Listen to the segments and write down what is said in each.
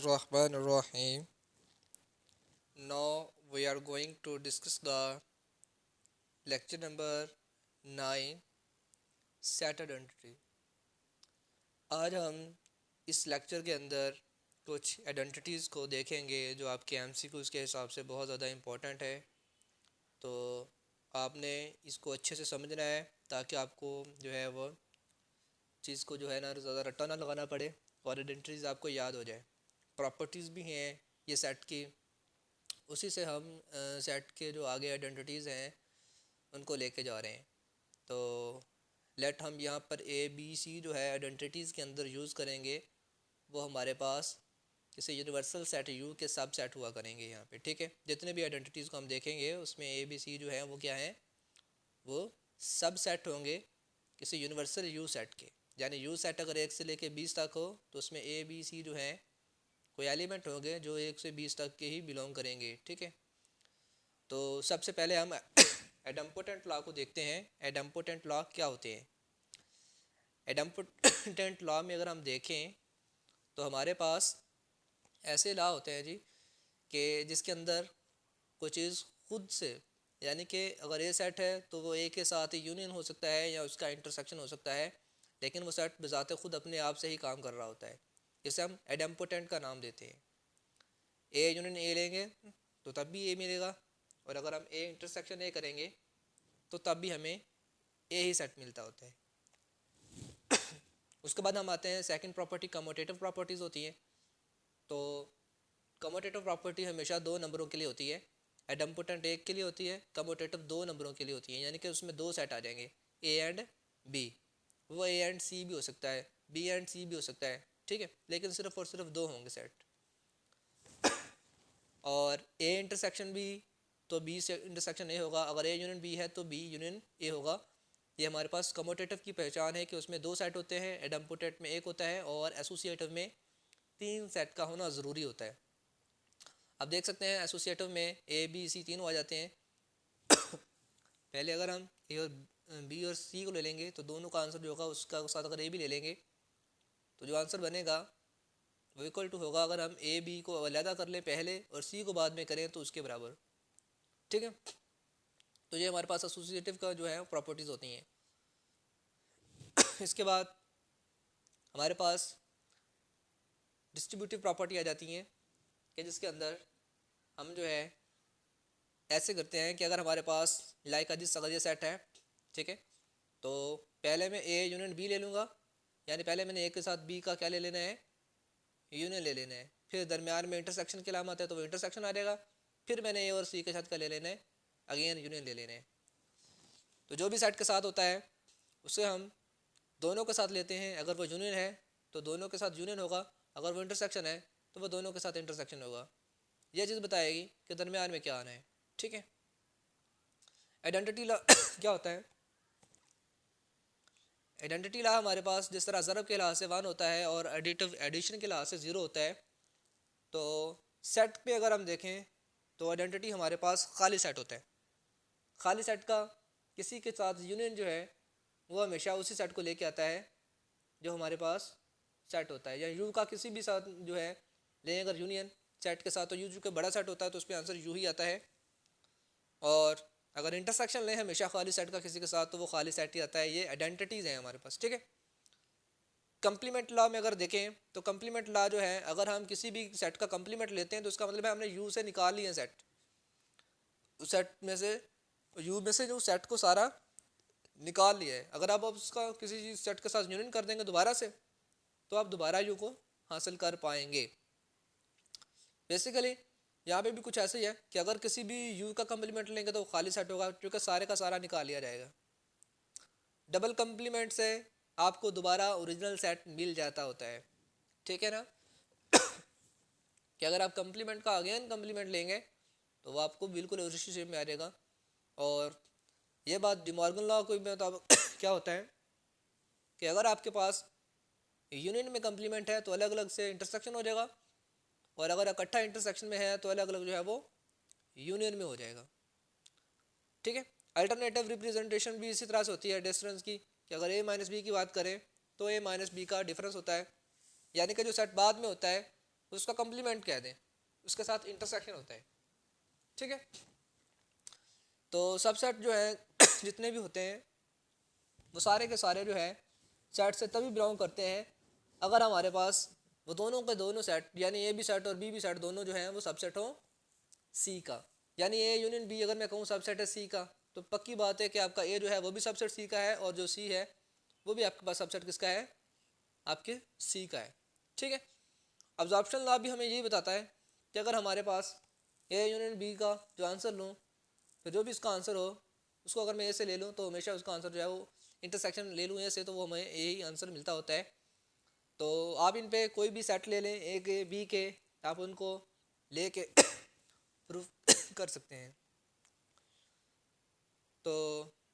Bismillahirrahmanirrahim. Now we are going to discuss the lecture number 9 set identity. आज हम इस lecture के अंदर कुछ आइडेंटिटीज़ को देखेंगे जो आपके एमसीक्यूज़ के हिसाब से बहुत ज़्यादा इम्पोर्टेंट है। तो आपने इसको अच्छे से समझना है ताकि आपको जो है वो चीज़ को जो है ना ज़्यादा रट्टा ना लगाना पड़े और आइडेंटिटीज़ आपको याद हो जाए। प्रॉपर्टीज़ भी हैं ये सेट की, उसी से हम सेट के जो आगे आइडेंटिटीज़ हैं उनको लेके जा रहे हैं। तो लेट हम यहाँ पर ए बी सी जो है आइडेंटिटीज़ के अंदर यूज़ करेंगे, वो हमारे पास किसी यूनिवर्सल सेट यू के सब सेट हुआ करेंगे यहाँ पे। ठीक है, जितने भी आइडेंटिटीज़ को हम देखेंगे उसमें ए बी सी जो है वो क्या है, वो सब सेट होंगे किसी यूनिवर्सल यू सेट के। यानी यू सेट अगर 1 से लेके 20 तक हो तो उसमें ए बी सी जो है कोई एलिमेंट होंगे जो 1 से 20 तक के ही बिलोंग करेंगे। ठीक है, तो सबसे पहले हम एडम्पोटेंट लॉ को देखते हैं। एडम्पोटेंट लॉ क्या होते हैं? एडम्पोटेंट लॉ में अगर हम देखें तो हमारे पास ऐसे लॉ होते हैं जी कि जिसके अंदर कोई चीज़ खुद से, यानी कि अगर ए सेट है तो वो ए के साथ ही यूनियन हो सकता है या उसका इंटरसेक्शन हो सकता है, लेकिन वो सेट बजाते खुद अपने आप से ही काम कर रहा होता है। इसे हम एडम्पोटेंट का नाम देते हैं। ए यूनियन ए लेंगे तो तब भी ए मिलेगा, और अगर हम ए इंटरसेक्शन ए करेंगे तो तब भी हमें ए ही सेट मिलता होता है। उसके बाद हम आते हैं सेकंड प्रॉपर्टी, कम्यूटेटिव प्रॉपर्टीज़ होती हैं। तो कम्यूटेटिव प्रॉपर्टी हमेशा 2 नंबरों के लिए होती है। एडम्पोटेंट 1 के लिए होती है, कम्यूटेटिव 2 नंबरों के लिए होती है, यानी कि उसमें 2 सेट आ जाएंगे, ए एंड बी। वो ए एंड सी भी हो सकता है, बी एंड सी भी हो सकता है। ठीक है, लेकिन सिर्फ और सिर्फ 2 होंगे सेट। और ए इंटरसेक्शन बी तो बी से इंटरसेक्शन ए होगा, अगर ए यूनियन बी है तो बी यूनियन ए होगा। ये हमारे पास कम्यूटेटिव की पहचान है कि उसमें 2 सेट होते हैं, एडम्पोटेंट में 1 होता है और एसोसिएटिव में 3 सेट का होना ज़रूरी होता है। अब देख सकते हैं एसोसिएटिव में ए बी सी तीनों आ जाते हैं। पहले अगर हम ए और बी और सी को ले लेंगे तो दोनों का आंसर जो होगा उसका साथ अगर ए भी ले लेंगे तो जो आंसर बनेगा वो इक्वल टू होगा, अगर हम ए बी को अलहदा कर लें पहले और सी को बाद में करें तो उसके बराबर। ठीक है, तो ये हमारे पास एसोसिएटिव का जो है प्रॉपर्टीज़ होती हैं। इसके बाद हमारे पास डिस्ट्रीब्यूटिव प्रॉपर्टी आ जाती हैं कि जिसके अंदर हम जो है ऐसे करते हैं कि अगर हमारे पास लाइक का जिस अगर ये सेट है, ठीक है, तो पहले मैं ए यूनियन बी ले लूँगा, यानी पहले मैंने ए के साथ बी का क्या ले लेना है, यूनियन ले लेना है। फिर दरमियान में इंटरसेक्शन की अलामत है तो वो इंटरसेक्शन आ जाएगा। फिर मैंने ए और सी के साथ क्या ले लेना है, अगेन यूनियन ले लेना है। तो जो भी सेट के साथ होता है उसे हम दोनों के साथ लेते हैं। अगर वो यूनियन है तो दोनों के साथ यूनियन होगा, अगर वो इंटरसेक्शन है तो वो दोनों के साथ इंटरसेक्शन होगा। यह चीज़ बताएगी कि दरमियान में क्या आना है। ठीक है, आइडेंटिटी लॉ क्या होता है? आइडेंटिटी लॉ हमारे पास जिस तरह ज़रब के लिहाज से 1 होता है और एडिशन के लिहाज से 0 होता है, तो सेट पे अगर हम देखें तो आइडेंटिटी हमारे पास खाली सेट होता है। खाली सेट का किसी के साथ यूनियन जो है वो हमेशा उसी सेट को लेके आता है जो हमारे पास सेट होता है। या यू का किसी भी साथ जो है लें अगर यूनियन सेट के साथ, तो यू जो बड़ा सेट होता है तो उस पर आंसर यू ही आता है। और अगर इंटरसेक्शन लें हमेशा खाली सेट का किसी के साथ तो वो खाली सेट ही आता है। ये आइडेंटिटीज़ हैं हमारे पास। ठीक है, कंप्लीमेंट लॉ में अगर देखें तो कंप्लीमेंट लॉ जो है, अगर हम किसी भी सेट का कंप्लीमेंट लेते हैं तो उसका मतलब है हमने यू से निकाल लिया सेट, उस सेट में से यू में से जो सेट को सारा निकाल लिया है। अगर आप उसका किसी सेट के साथ यूनियन कर देंगे दोबारा से तो आप दोबारा यू को हासिल कर पाएंगे। बेसिकली यहाँ पे भी कुछ ऐसे ही है कि अगर किसी भी यू का कंप्लीमेंट लेंगे तो वो खाली सेट होगा क्योंकि सारे का सारा निकाल लिया जाएगा। डबल कंप्लीमेंट से आपको दोबारा ओरिजिनल सेट मिल जाता होता है। ठीक है ना, कि अगर आप कंप्लीमेंट का अगेन कंप्लीमेंट लेंगे तो वो आपको बिल्कुल उसी शेप में आ जाएगा। और ये बात डिमॉर्गन लॉ को भी मुताबिक क्या होता है कि अगर आपके पास यूनियन में कंप्लीमेंट है तो अलग अलग से इंटरसेक्शन हो जाएगा, और अगर इकट्ठा इंटरसेक्शन में है तो अलग अलग जो है वो यूनियन में हो जाएगा। ठीक है, अल्टरनेटिव रिप्रेजेंटेशन भी इसी तरह से होती है डिफरेंस की, कि अगर a माइनस बी की बात करें तो a माइनस बी का डिफरेंस होता है, यानी कि जो सेट बाद में होता है उसका कम्प्लीमेंट कह दें, उसके साथ इंटरसेक्शन होता है, ठीक है। तो सबसेट जो है जितने भी होते हैं वो सारे के सारे जो है सेट से तभी बिलोंग करते हैं अगर हमारे पास वो दोनों के दोनों सेट यानी ए बी सेट और बी बी सेट दोनों जो हैं वो सबसेट हो सी का। यानी ए यूनियन बी अगर मैं कहूँ सबसेट है सी का, तो पक्की बात है कि आपका ए जो है वो भी सबसेट सी का है और जो सी है वो भी आपके पास सबसेट किसका है, आपके सी का है, ठीक है। अब्जॉर्प्शन लॉ भी हमें यही बताता है कि अगर हमारे पास ए यूनियन बी का जो आंसर लूँ, फिर जो भी इसका आंसर हो उसको अगर मैं ए से ले लूँ तो हमेशा उसका आंसर जो है वो इंटरसेक्शन ले लूँ ए से तो वो हमें यही आंसर मिलता होता है। तो आप इन पे कोई भी सेट ले लें ए के बी के, आप उनको ले के प्रूफ कर सकते हैं। तो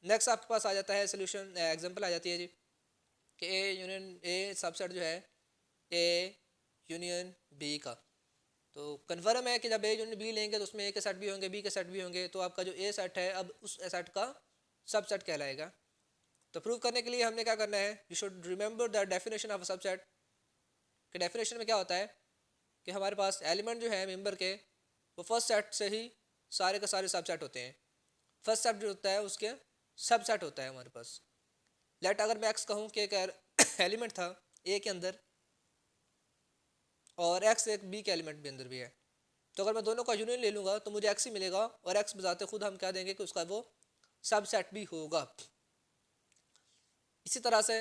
नेक्स्ट आपके पास आ जाता है सोल्यूशन एग्जांपल आ जाती है जी कि ए यूनियन ए सबसेट जो है ए यूनियन बी का। तो कन्फर्म है कि जब ए यूनियन बी लेंगे तो उसमें ए के सेट भी होंगे बी के सेट भी होंगे, तो आपका जो ए सेट है अब उस सेट का सबसेट कहलाएगा। तो प्रूव करने के लिए हमने क्या करना है, you should remember the definition of subset. कि डेफिनेशन में क्या होता है कि हमारे पास एलिमेंट जो है मेंबर के वो फर्स्ट सेट से ही सारे के सारे सबसेट होते हैं। फर्स्ट सेट जो होता है उसके सबसेट होता है हमारे पास। लेट अगर मैं एक्स कहूँ कि एक एलिमेंट था ए के अंदर और एक्स एक बी के एलिमेंट भी अंदर भी है, तो अगर मैं दोनों का यूनियन ले लूँगा तो मुझे एक्स ही मिलेगा और एक्स बजाते खुद हम क्या देंगे कि उसका वो सबसेट भी होगा। इसी तरह से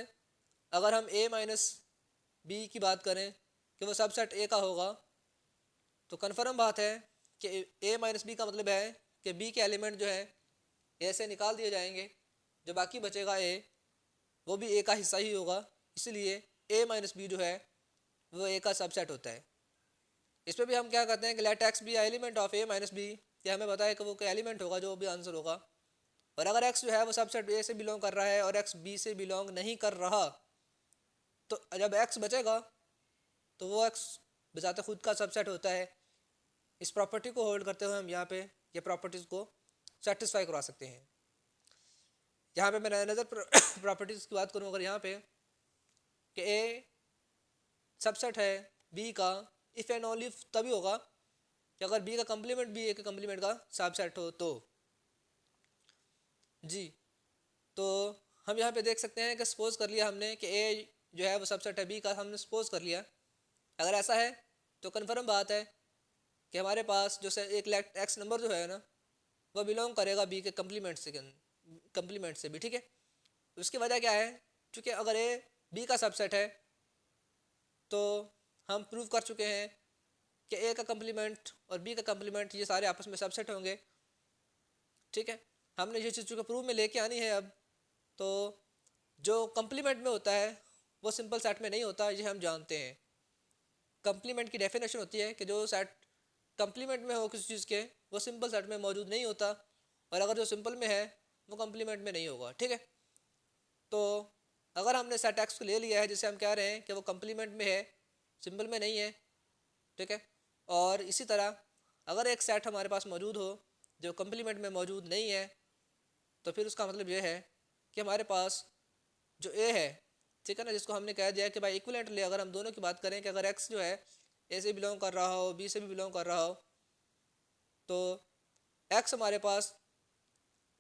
अगर हम ए माइनस बी की बात करें कि वो सबसेट ए का होगा, तो कन्फर्म बात है कि ए माइनस बी का मतलब है कि बी के एलिमेंट जो है ए से निकाल दिए जाएंगे, जो बाकी बचेगा ए वो भी ए का हिस्सा ही होगा, इसलिए ए माइनस बी जो है वो ए का सबसेट होता है। इस पर भी हम क्या करते हैं कि let X B element of A minus B, कि हमें बताया कि वो क्या एलिमेंट होगा जो भी आंसर होगा। और अगर एक्स जो है वो सबसेट ए से बिलोंग कर रहा है और एक्स बी से बिलोंग नहीं कर रहा, तो जब एक्स बचेगा तो वो एक्स बजाते खुद का सबसेट होता है। इस प्रॉपर्टी को होल्ड करते हुए हम यहाँ पे ये प्रॉपर्टीज़ को सेटिस्फाई करवा सकते हैं। यहाँ पे मैं अनदर प्रॉपर्टीज़ की बात करूँ अगर यहाँ पे कि ए सबसेट है बी का इफ़ एंड ओनली तभी होगा कि अगर बी का कम्प्लीमेंट भी ए के कम्प्लीमेंट का सबसेट हो तो। जी तो हम यहाँ पे देख सकते हैं कि सपोज कर लिया हमने कि ए जो है वो सबसेट है बी का, हमने सपोज कर लिया। अगर ऐसा है तो कन्फर्म बात है कि हमारे पास जो एक एक्स नंबर जो है ना वो बिलोंग करेगा बी के कम्प्लीमेंट से भी, ठीक है। उसकी वजह क्या है, क्योंकि अगर ए बी का सबसेट है तो हम प्रूव कर चुके हैं कि ए का कम्प्लीमेंट और बी का कम्प्लीमेंट ये सारे आपस में सबसेट होंगे, ठीक है। हमने ये चीज़ चूँकि प्रूव में लेके आनी है अब, तो जो कम्प्लीमेंट में होता है वो सिंपल सेट में नहीं होता, ये हम जानते हैं। कम्प्लीमेंट की डेफिनेशन होती है कि जो सेट कम्प्लीमेंट में हो किसी चीज़ के वो सिंपल सेट में मौजूद नहीं होता, और अगर जो सिंपल में है वो कम्प्लीमेंट में नहीं होगा, ठीक है। तो अगर हमने सेट एक्स को ले लिया है जिसे हम कह रहे हैं कि वो कम्प्लीमेंट में है, सिंपल में नहीं है, ठीक है। और इसी तरह अगर एक सेट हमारे पास मौजूद हो जो कम्प्लीमेंट में मौजूद नहीं है, तो फिर उसका मतलब ये है कि हमारे पास जो ए है, ठीक है ना, जिसको हमने कह दिया कि भाई इक्विवेलेंटली अगर हम दोनों की बात करें कि अगर एक्स जो है ए से बिलोंग कर रहा हो बी से भी बिलोंग कर रहा हो, तो एक्स हमारे पास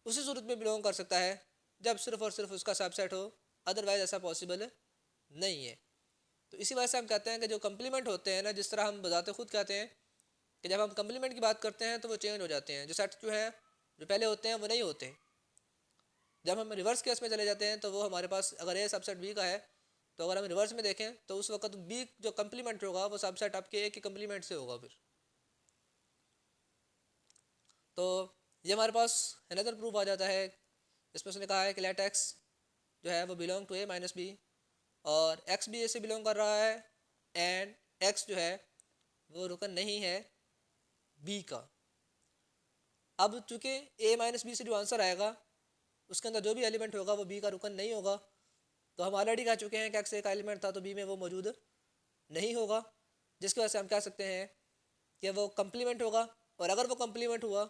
उसी सूरत में बिलोंग कर सकता है जब सिर्फ और सिर्फ उसका सबसेट हो, अदरवाइज ऐसा पॉसिबल नहीं है। तो इसी वजह से हम कहते हैं कि जो कम्प्लीमेंट होते हैं ना, जिस तरह हम बजाते खुद कहते हैं कि जब हम कम्प्लीमेंट की बात करते हैं तो वो चेंज हो जाते हैं, जो सेट जो है जो पहले होते हैं वो नहीं होते। जब हम रिवर्स केस में चले जाते हैं तो वो हमारे पास अगर ए सबसेट बी का है, तो अगर हम रिवर्स में देखें तो उस वक्त बी जो कम्प्लीमेंट होगा वो सबसेट आपके ए के कम्प्लीमेंट से होगा फिर। तो ये हमारे पास अनदर प्रूफ आ जाता है। इसमें उसने कहा है कि लेट एक्स जो है वो belong to A minus B, और एक्स भी ए से बिलोंग कर रहा है एंड एक्स जो है वो रुकन नहीं है बी का। अब चूंकि ए माइनस बी से जो आंसर आएगा उसके अंदर जो भी एलिमेंट होगा वो बी का रुकन नहीं होगा, तो हम ऑलरेडी कह चुके हैं कि एक्स ए का एलिमेंट था तो बी में वो मौजूद नहीं होगा, जिसकी वजह से हम कह सकते हैं कि वो कम्प्लीमेंट होगा। और अगर वो कम्प्लीमेंट हुआ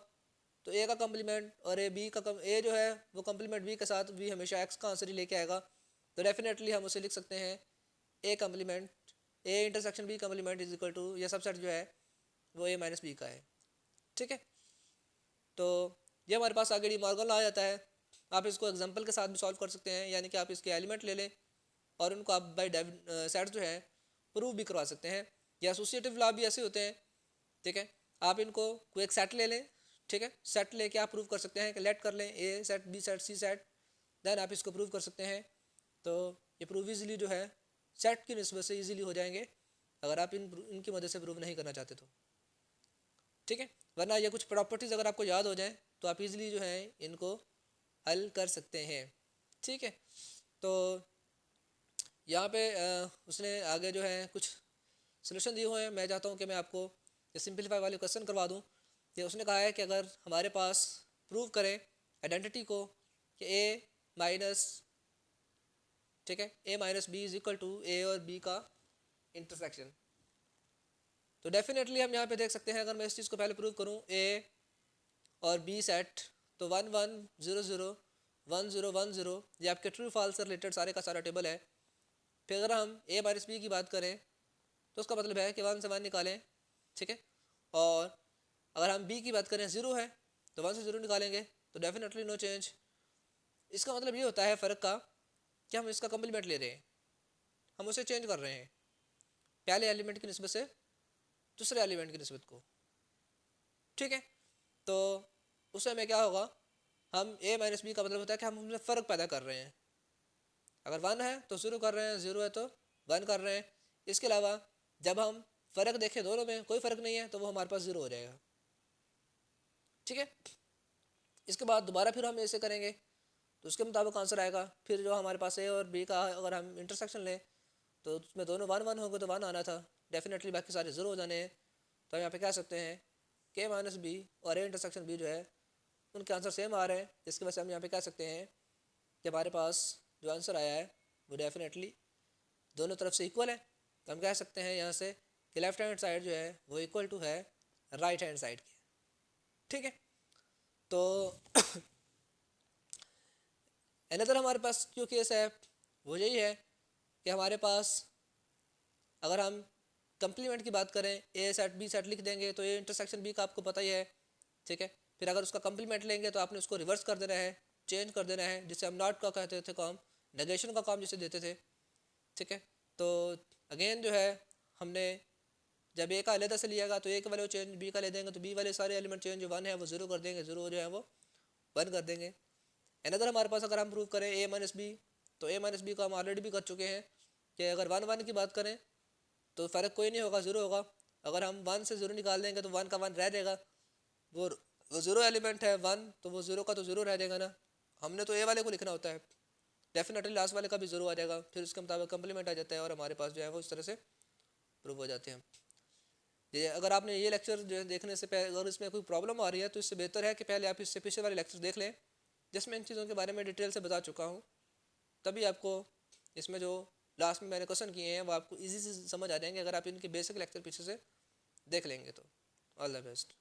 तो ए का कम्प्लीमेंट और ए जो है वो कम्प्लीमेंट बी के साथ भी हमेशा एक्स का आंसर ही लेके आएगा, तो डेफिनेटली हम उसे लिख सकते हैं A complement A intersection B complement is equal to, यह सबसेट जो है वो ए माइनस बी का है। ठीक है, तो ये हमारे पास आगे डी मॉर्गन लॉ आ जाता है। आप इसको एग्जांपल के साथ भी सॉल्व कर सकते हैं, यानी कि आप इसके एलिमेंट ले लें और उनको आप बाय सेट जो है प्रूव भी करवा सकते हैं। या एसोसिएटिव लॉ भी ऐसे होते हैं। ठीक है, आप इनको कोई एक सेट ले लें, ठीक है, सेट लेके आप प्रूव कर सकते हैं कि लेट कर लें ए सेट बी सेट सी सेट, देन आप इसको प्रूव कर सकते हैं। तो ये प्रूव इजीली जो है सेट की निस्बत से इजीली हो जाएंगे अगर आप इनकी मदद से प्रूव नहीं करना चाहते तो। ठीक है, वरना ये कुछ प्रॉपर्टीज़ अगर आपको याद हो जाए तो आप इजीली जो है इनको हल कर सकते हैं। ठीक है, तो यहाँ पे उसने आगे जो है कुछ सोल्यूशन दिए हुए हैं। मैं चाहता हूँ कि मैं आपको ये सिंपलीफाई वाले क्वेश्चन करवा दूँ। कि उसने कहा है कि अगर हमारे पास प्रूव करें आइडेंटिटी को कि ए माइनस, ठीक है, A minus B is equal to A और बी का इंटरसेक्शन, तो डेफिनेटली हम यहाँ पे देख सकते हैं अगर मैं इस चीज़ को पहले प्रूव करूँ ए और बी सेट, तो 1 1 0 0 1 0 1 0 ये आपके ट्रू फॉल्स से रिलेटेड सारे का सारा टेबल है। फिर अगर हम ए माइनस बी की बात करें तो उसका मतलब है कि 1 से 1 निकालें। ठीक है, और अगर हम बी की बात करें 0 है तो 1 से 0 निकालेंगे, तो डेफिनेटली नो चेंज। इसका मतलब ये होता है फ़र्क का कि हम इसका कम्प्लीमेंट ले रहे हैं, हम उसे चेंज कर रहे हैं पहले एलिमेंट की निस्बत से दूसरे एलिमेंट की निस्बत को। ठीक है, तो उस समय क्या होगा, हम ए माइनस बी का मतलब होता है कि हम उसमें फ़र्क पैदा कर रहे हैं। अगर 1 है तो 0 कर रहे हैं, 0 है तो 1 कर रहे हैं। इसके अलावा जब हम फ़र्क देखें दोनों में कोई फ़र्क नहीं है तो वो हमारे पास 0 हो जाएगा। ठीक है, इसके बाद दोबारा फिर हम ऐसे करेंगे तो उसके मुताबिक आंसर आएगा। फिर जो हमारे पास ए और बी का अगर हम इंटरसेक्शन लें तो उसमें दोनों 1 1 होंगे तो 1 आना था, डेफिनेटली बाकी सारे 0 हो जाने हैं। तो हम यहाँ पे कह सकते हैं के माइनस बी और ए इंटरसेक्शन बी जो है उनके आंसर सेम आ रहे हैं, जिसकी वजह से हम यहाँ पे कह सकते हैं कि हमारे पास जो आंसर आया है वो डेफिनेटली दोनों तरफ से इक्वल है। तो हम कह सकते हैं यहाँ से कि लेफ्ट हैंड साइड जो है वो इक्वल टू है राइट हैंड साइड के। ठीक है, तो अनदर हमारे पास जो केस है वो यही है कि हमारे पास अगर हम कंप्लीमेंट की बात करें ए सेट बी सेट लिख देंगे तो ए इंटरसेक्शन बी का आपको पता ही है। ठीक है, फिर अगर उसका कंप्लीमेंट लेंगे तो आपने उसको रिवर्स कर देना है, चेंज कर देना है, जिसे हम नॉट का कहते थे काम, नेगेशन का काम जिसे देते थे। ठीक है, तो अगेन जो है हमने जब ए का अलहदा से लिएगा तो ए के वाले वो चेंज बी का ले देंगे तो बी वाले सारे एलिमेंट चेंज जो 1 है वो 0 कर देंगे, 0 जो है वो 1 कर देंगे। अनदर हमारे पास अगर हम प्रूव करें ए माइनस बी, तो ए माइनस बी को हम ऑलरेडी भी कर चुके हैं कि अगर 1 1 की बात करें तो फ़र्क कोई नहीं होगा, 0 होगा। अगर हम 1 से 0 निकाल देंगे तो 1 का 1 रह जाएगा, वो 0 एलिमेंट है 1, तो वो 0 का तो 0 रह जाएगा ना। हमने तो ए वाले को लिखना होता है, डेफिनेटली लास्ट वाले का भी 0 आ जाएगा, फिर उसके मुताबिक कंप्लीमेंट आ जाता है और हमारे पास जो है वो इस तरह से प्रूव हो जाते हैं। ये अगर आपने ये लेक्चर जो है देखने से पहले अगर इसमें कोई प्रॉब्लम आ रही है तो इससे बेहतर है कि पहले आप इससे पिछले वाले लेक्चर देख लें जिसमें इन चीज़ों के बारे में डिटेल से बता चुका हूँ, तभी आपको इसमें जो लास्ट में मैंने क्वेश्चन किए हैं वो आपको इजी से समझ आ जाएंगे अगर आप इनके बेसिक लेक्चर पीछे से देख लेंगे तो। All the best.